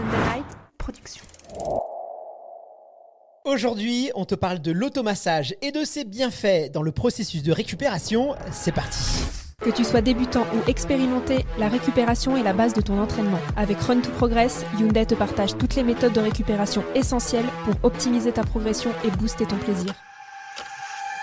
Sunday Night Production. Aujourd'hui, on te parle de l'automassage et de ses bienfaits dans le processus de récupération. C'est parti. Que tu sois débutant ou expérimenté, la récupération est la base de ton entraînement. Avec Run to Progress, Hyundai te partage toutes les méthodes de récupération essentielles pour optimiser ta progression et booster ton plaisir.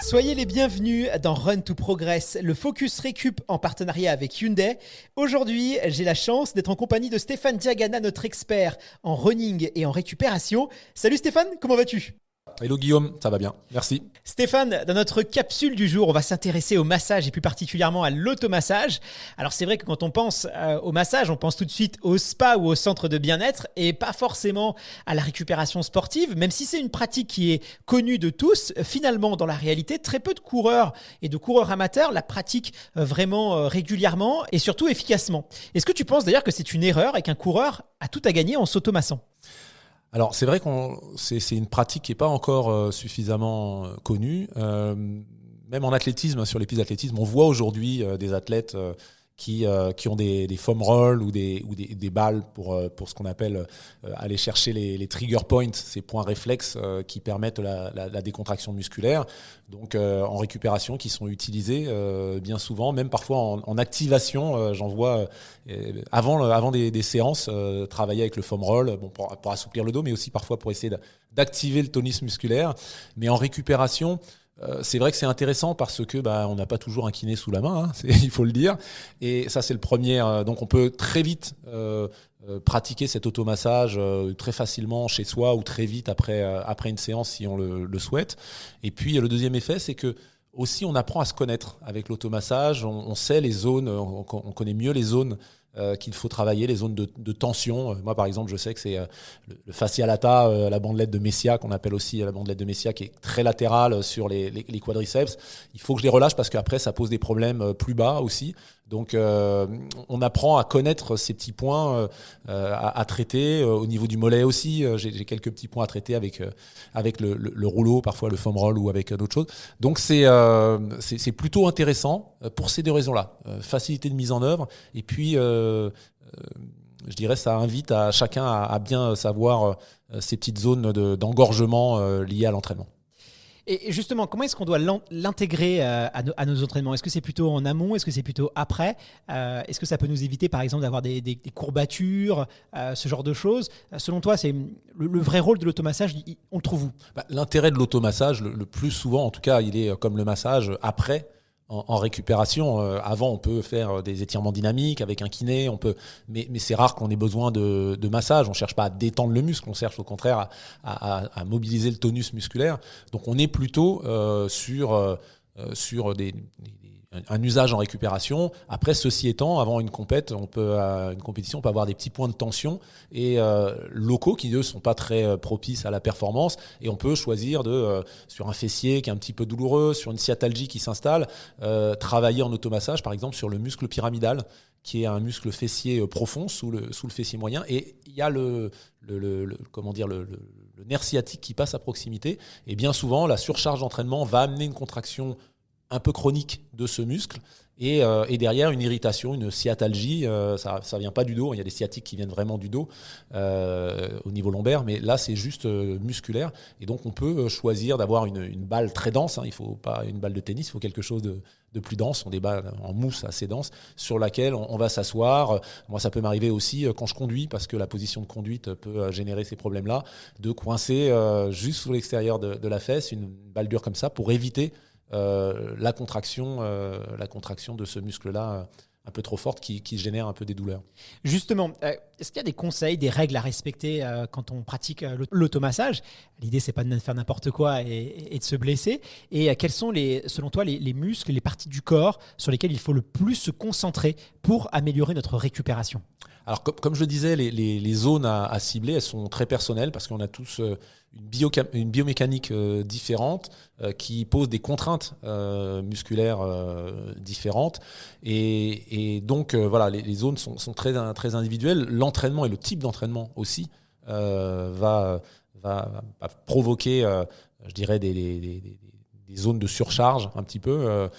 Soyez les bienvenus dans Run to Progress, le focus récup en partenariat avec Hyundai. Aujourd'hui, j'ai la chance d'être en compagnie de Stéphane Diagana, notre expert en running et en récupération. Salut Stéphane, comment vas-tu ? Hello Guillaume, ça va bien, merci. Stéphane, dans notre capsule du jour, on va s'intéresser au massage et plus particulièrement à l'automassage. Alors c'est vrai que quand on pense au massage, on pense tout de suite au spa ou au centre de bien-être et pas forcément à la récupération sportive. Même si c'est une pratique qui est connue de tous, finalement dans la réalité, très peu de coureurs et de coureurs amateurs la pratiquent vraiment régulièrement et surtout efficacement. Est-ce que tu penses d'ailleurs que c'est une erreur et qu'un coureur a tout à gagner en s'automassant ? Alors c'est vrai que c'est une pratique qui n'est pas encore suffisamment connue. Même en athlétisme, sur les pistes d'athlétisme, on voit aujourd'hui des athlètes qui ont des foam rolls ou des balles pour ce qu'on appelle aller chercher les trigger points, ces points réflexes qui permettent la décontraction musculaire. Donc en récupération, qui sont utilisés bien souvent, même parfois en activation. J'en vois avant des séances travailler avec le foam roll, pour assouplir le dos, mais aussi parfois pour essayer d'activer le tonus musculaire. Mais en récupération, c'est vrai que c'est intéressant parce que on n'a pas toujours un kiné sous la main, il faut le dire. Et ça, c'est le premier. Donc, on peut très vite pratiquer cet automassage très facilement chez soi ou très vite après une séance si on le souhaite. Et puis, le deuxième effet, c'est que aussi on apprend à se connaître avec l'automassage. On sait les zones, on connaît mieux les zones qu'il faut travailler, les zones de tension. Moi, par exemple, je sais que c'est le fascia lata, la bandelette de Messia, qu'on appelle aussi la bandelette de Messia, qui est très latérale sur les quadriceps. Il faut que je les relâche parce qu'après, ça pose des problèmes plus bas aussi. Donc, on apprend à connaître ces petits points à traiter. Au niveau du mollet aussi, j'ai quelques petits points à traiter avec le rouleau, parfois le foam roll ou avec d'autres choses. Donc, c'est plutôt intéressant pour ces deux raisons-là. Facilité de mise en œuvre et puis, je dirais, ça invite à chacun à bien savoir ces petites zones d'engorgement liées à l'entraînement. Et justement, comment est-ce qu'on doit l'intégrer à nos entraînements ? Est-ce que c'est plutôt en amont ? Est-ce que c'est plutôt après ? Est-ce que ça peut nous éviter, par exemple, d'avoir des courbatures, ce genre de choses ? Selon toi, c'est le vrai rôle de l'automassage, on le trouve où ? L'intérêt de l'automassage, le plus souvent, en tout cas, il est comme le massage après. En récupération, avant on peut faire des étirements dynamiques avec un kiné, mais c'est rare qu'on ait besoin de massage. On cherche pas à détendre le muscle, on cherche au contraire à mobiliser le tonus musculaire. Donc on est plutôt sur un usage en récupération. Après, ceci étant, avant une compétition, on peut avoir des petits points de tension et locaux qui, eux, sont pas très propices à la performance. Et on peut choisir sur un fessier qui est un petit peu douloureux, sur une sciatalgie qui s'installe, travailler en automassage, par exemple, sur le muscle pyramidal, qui est un muscle fessier profond sous le fessier moyen. Et il y a le nerf sciatique qui passe à proximité. Et bien souvent, la surcharge d'entraînement va amener une contraction un peu chronique de ce muscle et derrière une irritation, une sciatalgie. Ça vient pas du dos, il y a des sciatiques qui viennent vraiment du dos au niveau lombaire, mais là c'est juste musculaire. Et donc on peut choisir d'avoir une balle très dense, il faut pas une balle de tennis, il faut quelque chose de plus dense, des balles en mousse assez dense sur laquelle on va s'asseoir. Moi, ça peut m'arriver aussi quand je conduis, parce que la position de conduite peut générer ces problèmes-là, de coincer juste sous l'extérieur de la fesse une balle dure comme ça pour éviter la contraction de ce muscle-là un peu trop forte qui génère un peu des douleurs. Justement, est-ce qu'il y a des conseils, des règles à respecter quand on pratique l'automassage ? L'idée, c'est pas de faire n'importe quoi et de se blesser. Et quels sont, selon toi, les muscles, les parties du corps sur lesquelles il faut le plus se concentrer pour améliorer notre récupération ? Alors, comme je le disais, les zones à cibler, elles sont très personnelles parce qu'on a tous une biomécanique différente qui pose des contraintes musculaires différentes. Et donc, voilà, les zones sont très, très individuelles. L'entraînement et le type d'entraînement aussi va provoquer, je dirais, des zones de surcharge un petit peu.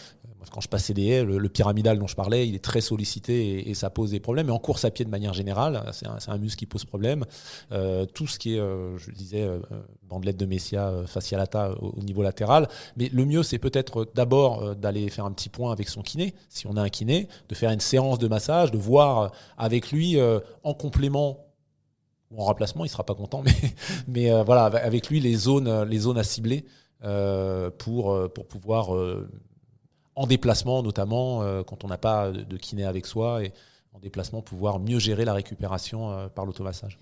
quand je passais des haies, le pyramidal dont je parlais, il est très sollicité et ça pose des problèmes. Mais en course à pied de manière générale, c'est un muscle qui pose problème. Tout ce qui est, je le disais, bandelette de Messia, fascia lata au niveau latéral. Mais le mieux, c'est peut-être d'abord d'aller faire un petit point avec son kiné, si on a un kiné, de faire une séance de massage, de voir avec lui en complément ou en remplacement, il ne sera pas content, mais voilà, avec lui les zones à cibler pour pouvoir, en déplacement notamment, quand on n'a pas de kiné avec soi, et en déplacement pouvoir mieux gérer la récupération par l'automassage.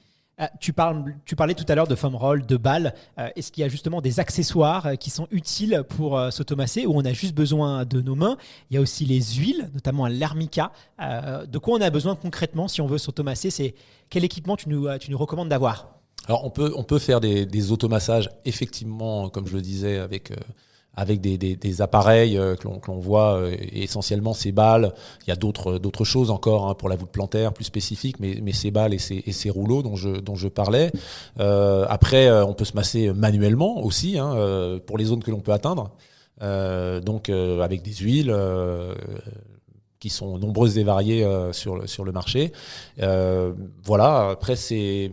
Tu parlais tout à l'heure de foam roll, de balles. Est-ce qu'il y a justement des accessoires qui sont utiles pour s'automasser, ou on a juste besoin de nos mains? Il y a aussi les huiles, notamment l'armica. De quoi on a besoin concrètement si on veut s'automasser? Quel équipement tu nous recommandes d'avoir? Alors on peut faire des automassages, effectivement, comme je le disais, avec des appareils que l'on voit, essentiellement ces balles. Il y a d'autres choses encore pour la voûte plantaire plus spécifiques, mais ces balles et ces rouleaux dont je parlais. Après, on peut se masser manuellement aussi, pour les zones que l'on peut atteindre. Donc avec des huiles qui sont nombreuses et variées sur le marché. Voilà, après c'est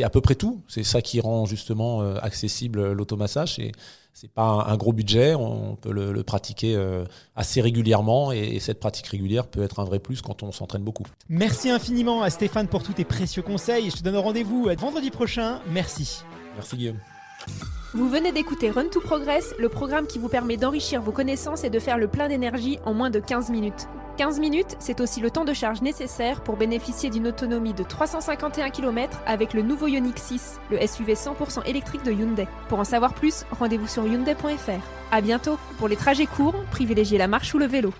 à peu près tout. C'est ça qui rend justement accessible l'automassage. C'est pas un gros budget, on peut le pratiquer assez régulièrement, et cette pratique régulière peut être un vrai plus quand on s'entraîne beaucoup. Merci infiniment à Stéphane pour tous tes précieux conseils. Je te donne rendez-vous vendredi prochain. Merci. Merci Guillaume. Vous venez d'écouter Run to Progress, le programme qui vous permet d'enrichir vos connaissances et de faire le plein d'énergie en moins de 15 minutes. 15 minutes, c'est aussi le temps de charge nécessaire pour bénéficier d'une autonomie de 351 km avec le nouveau Ioniq 6, le SUV 100% électrique de Hyundai. Pour en savoir plus, rendez-vous sur hyundai.fr. À bientôt. Pour les trajets courts, privilégiez la marche ou le vélo.